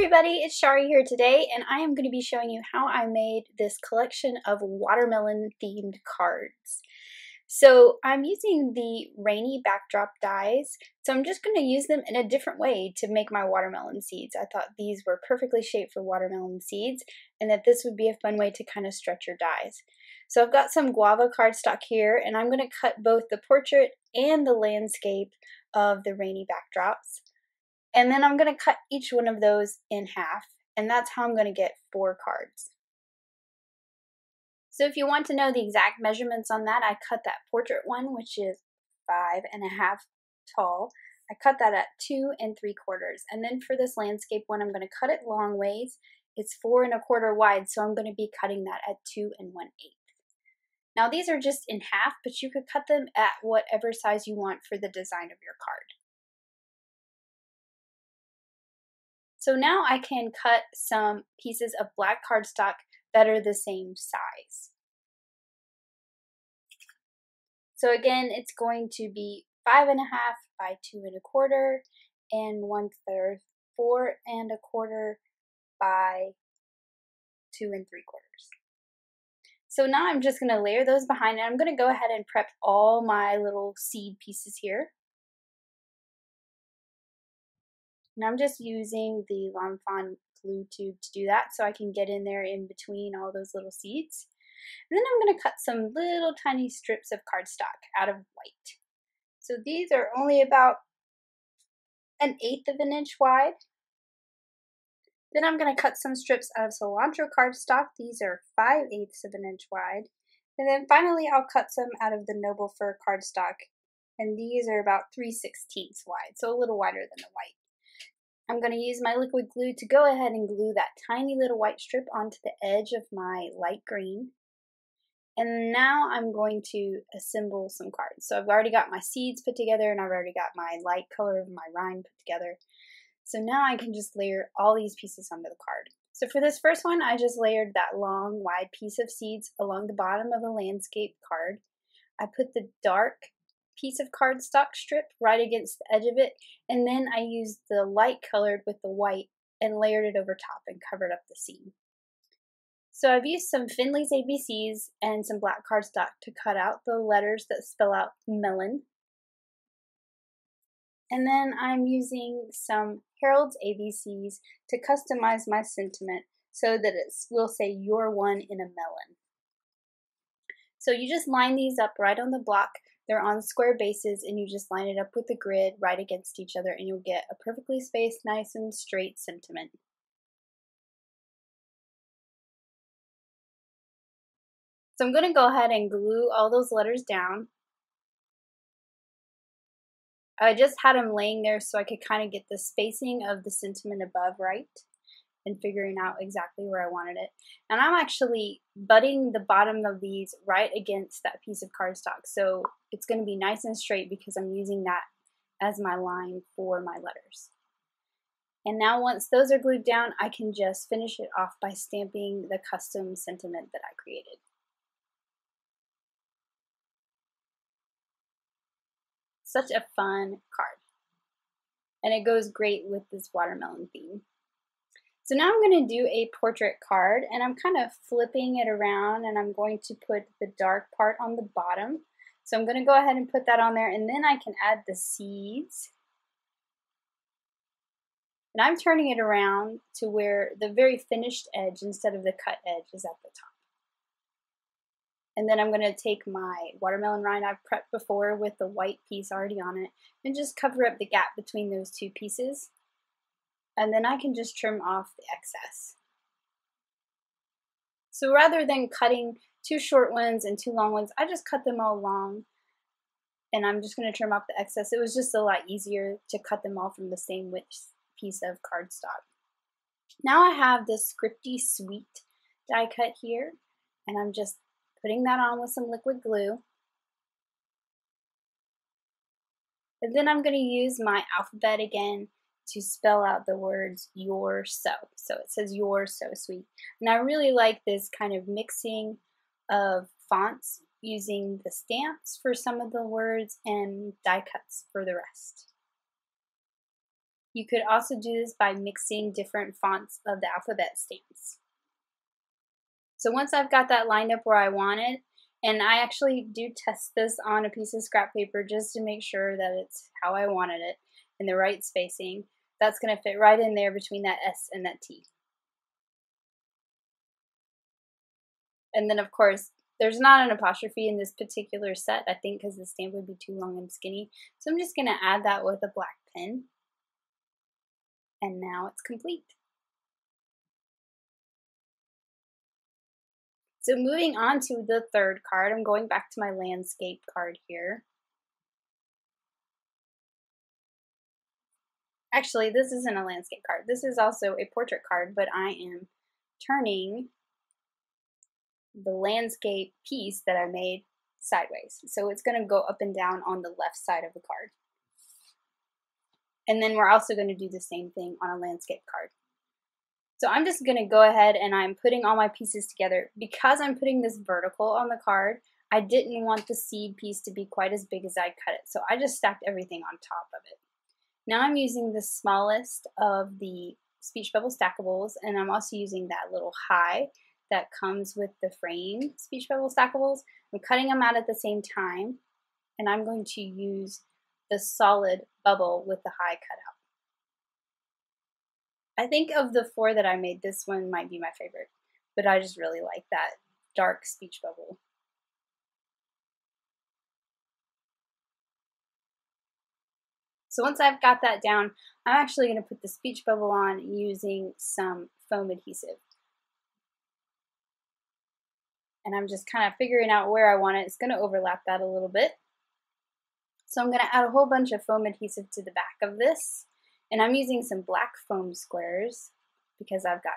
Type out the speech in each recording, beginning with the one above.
everybody, it's Shari here today, and I am going to be showing you how I made this collection of watermelon themed cards. So I'm using the rainy backdrop dies, so I'm just going to use them in a different way to make my watermelon seeds. I thought these were perfectly shaped for watermelon seeds and that this would be a fun way to kind of stretch your dies. So I've got some Guava Cardstock here, and I'm going to cut both the portrait and the landscape of the rainy backdrops. And then I'm going to cut each one of those in half, and that's how I'm going to get 4 cards. So if you want to know the exact measurements on that, I cut that portrait one, which is 5.5 tall. I cut that at 2 3/4. And then for this landscape one, I'm going to cut it long ways. It's 4 1/4 wide, so I'm going to be cutting that at 2 1/8. Now these are just in half, but you could cut them at whatever size you want for the design of your card. So now I can cut some pieces of black cardstock that are the same size. So again, it's going to be 5.5 by 2 1/4 and 1/3, 4 1/4 by 2 3/4. So now I'm just going to layer those behind, and I'm going to go ahead and prep all my little seed pieces here. And I'm just using the lawnfawn glue tube to do that, so I can get in there in between all those little seeds. And then I'm going to cut some little tiny strips of cardstock out of white. So these are only about 1/8 of an inch wide. Then I'm going to cut some strips out of cilantro cardstock. These are 5/8 of an inch wide. And then finally I'll cut some out of the noble fir cardstock, and these are about 3/16 wide, so a little wider than the white. I'm going to use my liquid glue to go ahead and glue that tiny little white strip onto the edge of my light green. And now I'm going to assemble some cards. So I've already got my seeds put together, and I've already got my light color of my rind put together. So now I can just layer all these pieces onto the card. So for this first one, I just layered that long, wide piece of seeds along the bottom of the landscape card. I put the dark piece of cardstock strip right against the edge of it, and then I used the light colored with the white and layered it over top and covered up the seed. So I've used some Finley's ABCs and some black cardstock to cut out the letters that spell out melon. And then I'm using some Harold's ABCs to customize my sentiment so that it will say "You're one in a melon." So you just line these up right on the block. They're on square bases, and you just line it up with the grid right against each other, and you'll get a perfectly spaced, nice and straight sentiment. So I'm going to go ahead and glue all those letters down. I just had them laying there so I could kind of get the spacing of the sentiment above right and figuring out exactly where I wanted it. And I'm actually butting the bottom of these right against that piece of cardstock, so it's going to be nice and straight because I'm using that as my line for my letters. And now once those are glued down, I can just finish it off by stamping the custom sentiment that I created. Such a fun card. And it goes great with this watermelon theme. So now I'm going to do a portrait card, and I'm kind of flipping it around, and I'm going to put the dark part on the bottom. So I'm going to go ahead and put that on there, and then I can add the seeds. And I'm turning it around to where the very finished edge instead of the cut edge is at the top. And then I'm going to take my watermelon rind I've prepped before with the white piece already on it and just cover up the gap between those two pieces. And then I can just trim off the excess. So rather than cutting 2 short ones and 2 long ones, I just cut them all long, and I'm just going to trim off the excess. It was just a lot easier to cut them all from the same width piece of cardstock. Now I have this Scripty sweet die cut here, and I'm just putting that on with some liquid glue. And then I'm going to use my alphabet again to spell out the words "you're so." So it says "you're so sweet." And I really like this kind of mixing of fonts, using the stamps for some of the words and die cuts for the rest. You could also do this by mixing different fonts of the alphabet stamps. So once I've got that lined up where I want it, and I actually do test this on a piece of scrap paper just to make sure that it's how I wanted it in the right spacing. That's going to fit right in there between that S and that T. And then of course, there's not an apostrophe in this particular set, I think, because the stamp would be too long and skinny. So I'm just going to add that with a black pen. And now it's complete. So moving on to the third card, I'm going back to my landscape card here. Actually, this isn't a landscape card. This is also a portrait card, but I am turning the landscape piece that I made sideways. So it's going to go up and down on the left side of the card. And then we're also going to do the same thing on a landscape card. So I'm just going to go ahead and I'm putting all my pieces together. Because I'm putting this vertical on the card, I didn't want the seed piece to be quite as big as I cut it. So I just stacked everything on top of it. Now I'm using the smallest of the Speech Bubble Stackables, and I'm also using that little high that comes with the frame Speech Bubble Stackables. I'm cutting them out at the same time, and I'm going to use the solid bubble with the high cut out. I think of the 4 that I made, this one might be my favorite, but I just really like that dark speech bubble. So once I've got that down, I'm actually going to put the speech bubble on using some foam adhesive. And I'm just kind of figuring out where I want it. It's going to overlap that a little bit. So I'm going to add a whole bunch of foam adhesive to the back of this. And I'm using some black foam squares because I've got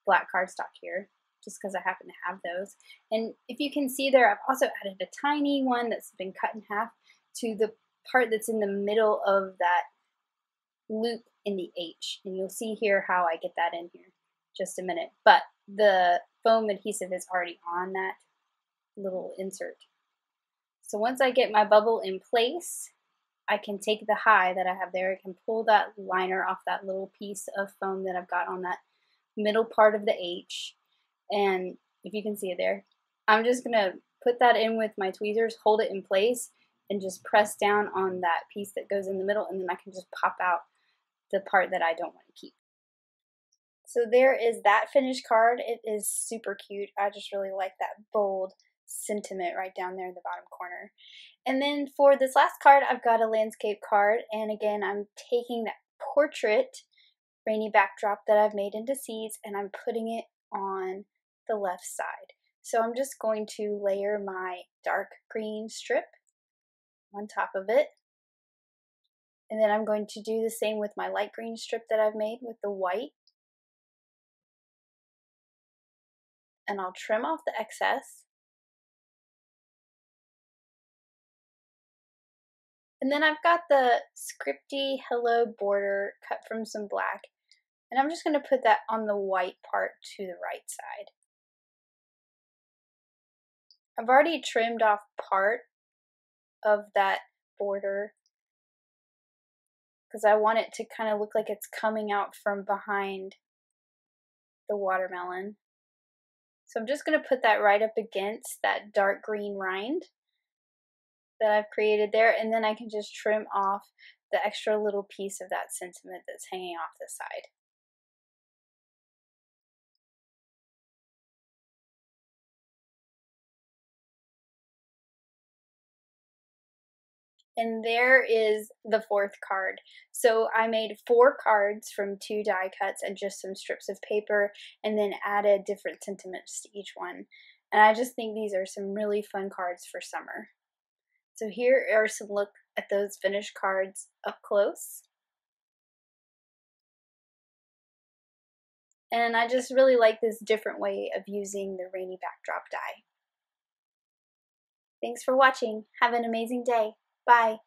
black cardstock here, just because I happen to have those. And if you can see there, I've also added a tiny one that's been cut in half to the part that's in the middle of that loop in the H. And you'll see here how I get that in here just a minute. But the foam adhesive is already on that little insert. So once I get my bubble in place, I can take the high that I have there, I can pull that liner off that little piece of foam that I've got on that middle part of the H. And if you can see it there, I'm just going to put that in with my tweezers, hold it in place, and just press down on that piece that goes in the middle, and then I can just pop out the part that I don't want to keep. So there is that finished card. It is super cute. I just really like that bold sentiment right down there in the bottom corner. And then for this last card, I've got a landscape card, and again, I'm taking that portrait rainy backdrop that I've made into seeds, and I'm putting it on the left side. So I'm just going to layer my dark green strip on top of it, and then I'm going to do the same with my light green strip that I've made with the white, and I'll trim off the excess. And then I've got the Scripty Hello border cut from some black, and I'm just going to put that on the white part to the right side. I've already trimmed off part of that border because I want it to kind of look like it's coming out from behind the watermelon. So I'm just going to put that right up against that dark green rind that I've created there, and then I can just trim off the extra little piece of that sentiment that's hanging off the side. And there is the 4th card. So I made 4 cards from 2 die cuts and just some strips of paper, and then added different sentiments to each one. And I just think these are some really fun cards for summer. So here are some look at those finished cards up close. And I just really like this different way of using the rainy backdrop die. Thanks for watching. Have an amazing day. Bye.